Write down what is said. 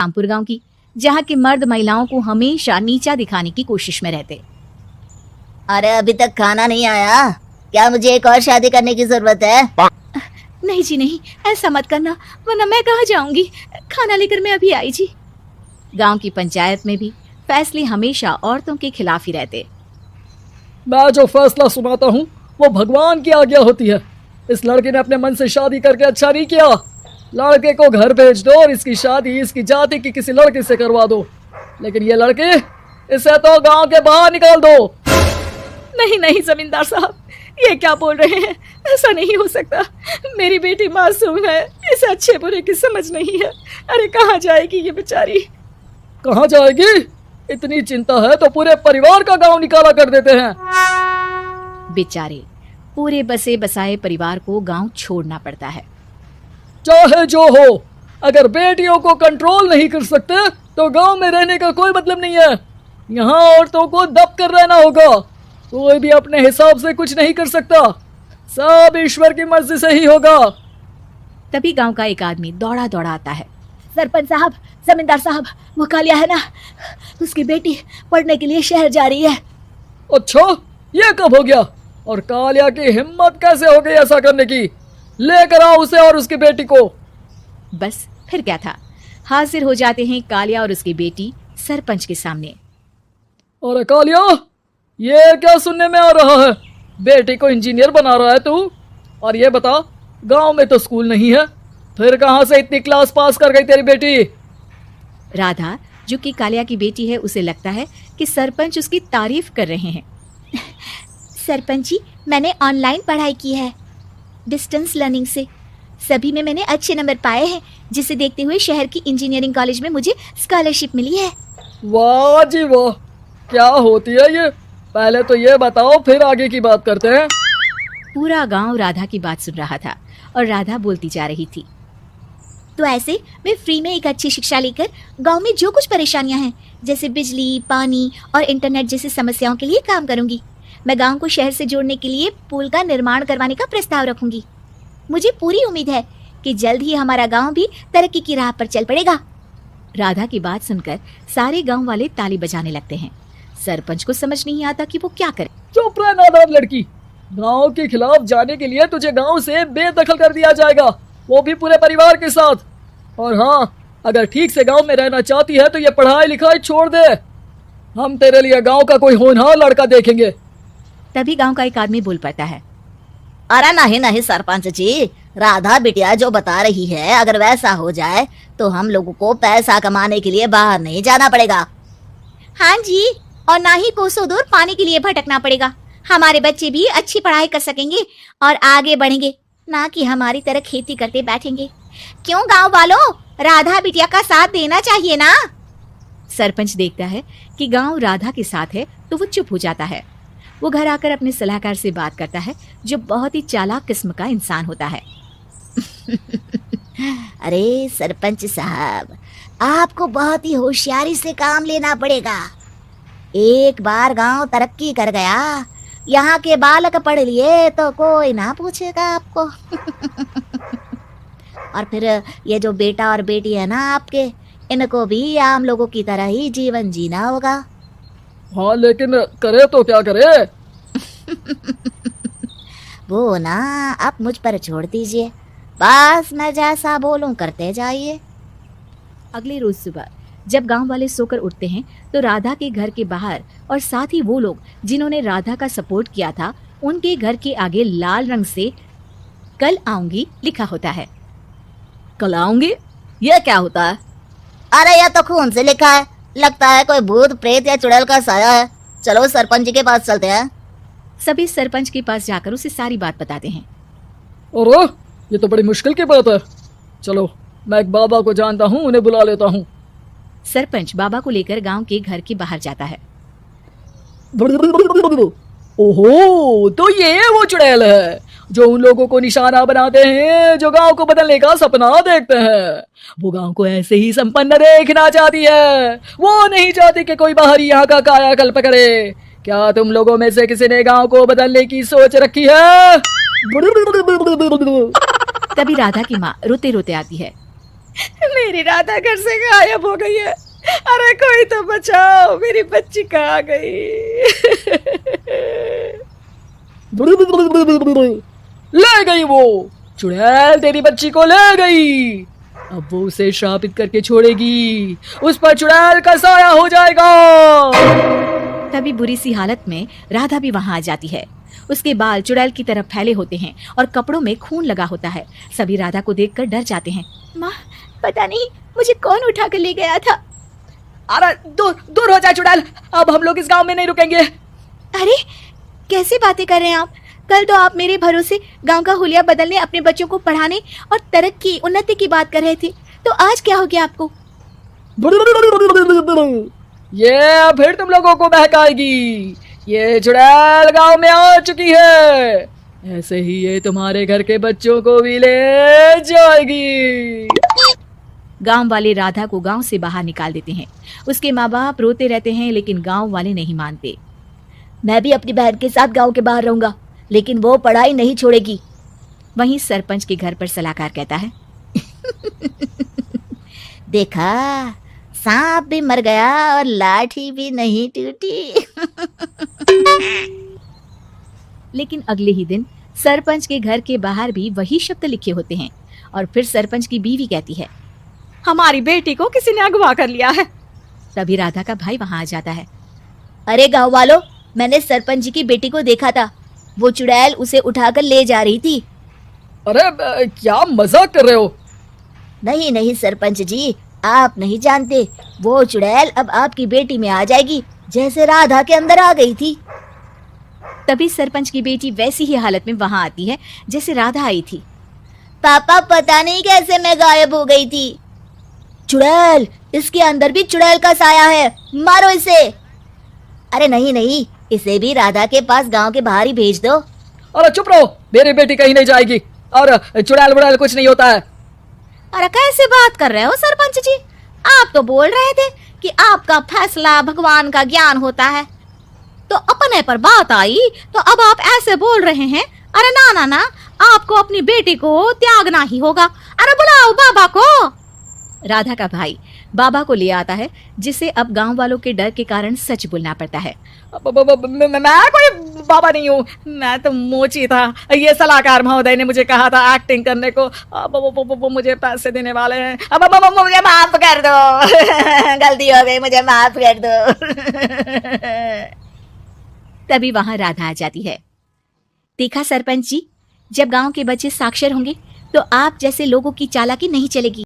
रामपुर गांव की, जहां के मर्द महिलाओं को हमेशा नीचा दिखाने की कोशिश में रहते। अरे अभी तक खाना नहीं आया, क्या मुझे एक और शादी करने की जरूरत है? नहीं जी नहीं, ऐसा मत करना, वरना मैं कहाँ जाऊंगी। खाना लेकर मैं अभी आई जी। गांव की पंचायत में भी फैसले हमेशा औरतों के खिलाफ ही रहते। मैं जो फैसला सुनाता हूँ वो भगवान की आज्ञा होती है। इस लड़के ने अपने मन से शादी करके अच्छा नहीं किया। लड़के को घर भेज दो और इसकी शादी इसकी जाति की किसी लड़के से करवा दो, लेकिन ये लड़के, इसे तो गांव के बाहर निकाल दो। नहीं नहीं जमींदार साहब, ये क्या बोल रहे हैं? ऐसा नहीं हो सकता। मेरी बेटी मासूम है, इसे अच्छे बुरे की समझ नहीं है। अरे कहाँ जाएगी ये बेचारी? कहाँ जाएगी? इतनी चिंता है तो पूरे परिवार का गांव निकाला कर देते हैं। बेचारे पूरे बसे बसाए परिवार को गांव छोड़ना पड़ता है। चाहे जो हो, अगर बेटियों को कंट्रोल नहीं कर सकते तो गांव में रहने का कोई मतलब नहीं है। यहाँ औरतों को दब कर रहना होगा। कोई भी अपने हिसाब से कुछ नहीं कर सकता, सब ईश्वर की मर्जी से ही होगा। तभी गांव का एक आदमी दौड़ा दौड़ा आता है। सरपंच साहब, जमींदार साहब, वो कालिया है ना, उसकी बेटी पढ़ने के लिए शहर जा रही है। अच्छा, ये कब हो गया? और कालिया की हिम्मत कैसे हो गई ऐसा करने की? लेकर आओ उसे और उसकी बेटी को। बस फिर क्या था, हाजिर हो जाते हैं कालिया और उसकी बेटी सरपंच के सामने। अरे कालिया, ये क्या सुनने में आ रहा है? बेटी को इंजीनियर बना रहा है तू? और ये बता, गांव में तो स्कूल नहीं है, फिर कहां से इतनी क्लास पास कर गई तेरी बेटी? राधा, जो कि कालिया की बेटी है, उसे लगता है कि सरपंच उसकी तारीफ कर रहे हैं। सरपंच जी, मैंने ऑनलाइन पढ़ाई की है, डिस्टेंस लर्निंग से। सभी में मैंने अच्छे नंबर पाए हैं, जिसे देखते हुए शहर की इंजीनियरिंग कॉलेज में मुझे स्कॉलरशिप मिली है। वाह जी वाह, क्या होती है ये? पहले तो ये बताओ, फिर आगे की बात करते हैं। पूरा गांव राधा की बात सुन रहा था और राधा बोलती जा रही थी। तो ऐसे मैं फ्री में एक अच्छी शिक्षा लेकर गांव में जो कुछ परेशानियां हैं, जैसे बिजली, पानी और इंटरनेट जैसी समस्याओं के लिए काम करूंगी। मैं गांव को शहर से जोड़ने के लिए पुल का निर्माण करवाने का प्रस्ताव रखूंगी। मुझे पूरी उम्मीद है कि जल्द ही हमारा गांव भी तरक्की की राह पर चल पड़ेगा। राधा की बात सुनकर सारे गांव वाले ताली बजाने लगते हैं। सरपंच को समझ नहीं आता कि वो क्या करे। चुप रह नादान लड़की, गांव के खिलाफ जाने के लिए तुझे गांव से बेदखल कर दिया जाएगा, वो भी पूरे परिवार के साथ। और हाँ, अगर ठीक से गांव में रहना चाहती है तो ये पढ़ाई लिखाई छोड़ दे। हम तेरे लिए गांव का कोई होनहार लड़का देखेंगे। तभी गांव का एक आदमी बोल पड़ता है। अरे नहीं नहीं सरपंच जी, राधा बिटिया जो बता रही है, अगर वैसा हो जाए तो हम लोगों को पैसा कमाने के लिए बाहर नहीं जाना पड़ेगा। हाँ जी, और ना ही कोसों दूर पानी के लिए भटकना पड़ेगा। हमारे बच्चे भी अच्छी पढ़ाई कर सकेंगे और आगे बढ़ेंगे, ना कि हमारी तरह खेती करते बैठेंगे। क्यों गांव वालों, राधा बिटिया का साथ देना चाहिए ना। सरपंच देखता है कि गांव राधा के साथ है तो वो चुप हो जाता है। वो घर आकर अपने सलाहकार से बात करता है, जो बहुत ही चालाक किस्म का इंसान होता है। अरे सरपंच साहब, आपको बहुत ही होशियारी से काम लेना पड़ेगा। एक बार गांव तरक्की कर गया, यहाँ के बालक पढ़ लिए तो कोई ना पूछेगा आपको। और फिर ये जो बेटा और बेटी है ना आपके, इनको भी आम लोगों की तरह ही जीवन जीना होगा। हाँ, लेकिन करे तो क्या करे? वो ना आप मुझ पर छोड़ दीजिए, बस मैं जैसा बोलूं करते जाइए। अगले रोज सुबह जब गांव वाले सोकर उठते हैं तो राधा के घर के बाहर और साथ ही वो लोग जिन्होंने राधा का सपोर्ट किया था, उनके घर के आगे लाल रंग से कल आऊंगी लिखा होता है। कल आऊंगी? ये क्या होता है? अरे यह तो खून से लिखा है, लगता है कोई भूत प्रेत या चुड़ैल का साया है। चलो सरपंच जी के पास चलते हैं। सभी सरपंच के पास जाकर उसे सारी बात बताते हैं। अरे ये तो बड़ी मुश्किल की बात है। चलो, मैं एक बाबा को जानता हूँ, उन्हें बुला लेता हूँ। सरपंच बाबा को लेकर गांव के घर के बाहर जाता है। ओहो, तो ये वो चुड़ैल है जो उन लोगों को निशाना बनाते हैं जो गांव को बदलने का सपना देखते हैं। वो गांव को ऐसे ही संपन्न देखना चाहती है, वो नहीं चाहती कि कोई बाहरी यहाँ का कायाकल्प करे। क्या तुम लोगों में से किसी ने गांव को बदलने की सोच रखी है? तभी राधा की माँ रोते रोते आती है। मेरी राधा घर से गायब हो गई है। अरे कोई तो बचाओ, मेरी बच्ची कहाँ गई? ले गई वो चुड़ैल, तेरी बच्ची को ले गई। अब वो उसे श्रापित करके छोड़ेगी, उस पर चुड़ैल का साया हो जाएगा। तभी बुरी सी हालत में राधा भी वहां आ जाती है। उसके बाल चुड़ैल की तरफ फैले होते हैं और कपड़ों में खून लगा होता है। सभी राधा को देखकर डर जाते हैं। माँ, पता नहीं मुझे कौन उठा कर ले गया था। अरे दूर दूर हो जा चुड़ैल, अब हम लोग इस गांव में नहीं रुकेंगे। अरे कैसी बातें कर रहे हैं आप? कल तो आप मेरे भरोसे गांव का हुलिया बदलने, अपने बच्चों को पढ़ाने और तरक्की उन्नति की बात कर रहे थे, तो आज क्या हो गया आपको? ये फिर तुम लोगों को बहकाएगी। ये चुड़ैल गांव में आ चुकी है, ऐसे ही ये तुम्हारे घर के बच्चों को भी ले जाएगी। गांव वाले राधा को गांव से बाहर निकाल देते हैं। उसके माँ बाप रोते रहते हैं, लेकिन गांव वाले नहीं मानते। मैं भी अपनी बहन के साथ गांव के बाहर रहूंगा, लेकिन वो पढ़ाई नहीं छोड़ेगी। वहीं सरपंच के घर पर सलाहकार कहता है, देखा, सांप भी मर गया और लाठी भी नहीं टूटी। लेकिन अगले ही दिन सरपंच के घर के बाहर भी वही शब्द लिखे होते हैं। और फिर सरपंच की बीवी कहती है, हमारी बेटी को किसी ने अगवा कर लिया है। तभी राधा का भाई वहां आ जाता है। अरे गांव वालों, मैंने सरपंच जी की बेटी को देखा था, वो चुड़ैल उसे उठाकर ले जा रही थी। अरे क्या मजाक कर रहे हो? नहीं नहीं सरपंच जी, आप नहीं जानते, वो चुड़ैल अब आपकी बेटी में आ जाएगी, जैसे राधा के अंदर आ गई थी। तभी सरपंच की बेटी वैसी ही हालत में वहां आती है जैसे राधा आई थी। पापा, पता नहीं कैसे मैं गायब हो गई थी। चुड़ैल, इसके अंदर भी चुड़ैल का साया है, मारो इसे। अरे नहीं नहीं, इसे भी राधा के पास गांव के बाहर ही भेज दो। अरे चुप रहो, मेरी बेटी कहीं नहीं जाएगी और चुड़ैल बुड़ैल कुछ नहीं होता है। अरे कैसे बात कर रहे हो सरपंच जी? आप तो बोल रहे थे कि आपका फैसला भगवान का ज्ञान होता है, तो अपने पर बात आई तो अब आप ऐसे बोल रहे हैं। अरे ना ना ना, आपको अपनी बेटी को त्यागना ही होगा। अरे बुलाओ बाबा को। राधा का भाई बाबा को ले आता है, जिसे अब गांव वालों के डर के कारण सच बोलना पड़ता है। मैं कोई बाबा नहीं हूँ, मैं तो मोची था। ये सलाहकार महोदय ने मुझे कहा था एक्टिंग करने को। अब वो मुझे पैसे देने वाले हैं। अब मुझे माफ कर दो। गलती हो गई, मुझे माफ कर दो। तभी वहां राधा आ जाती है। देखा सरपंच जी, जब गांव के बच्चे साक्षर होंगे तो आप जैसे लोगों की चालाकी नहीं चलेगी।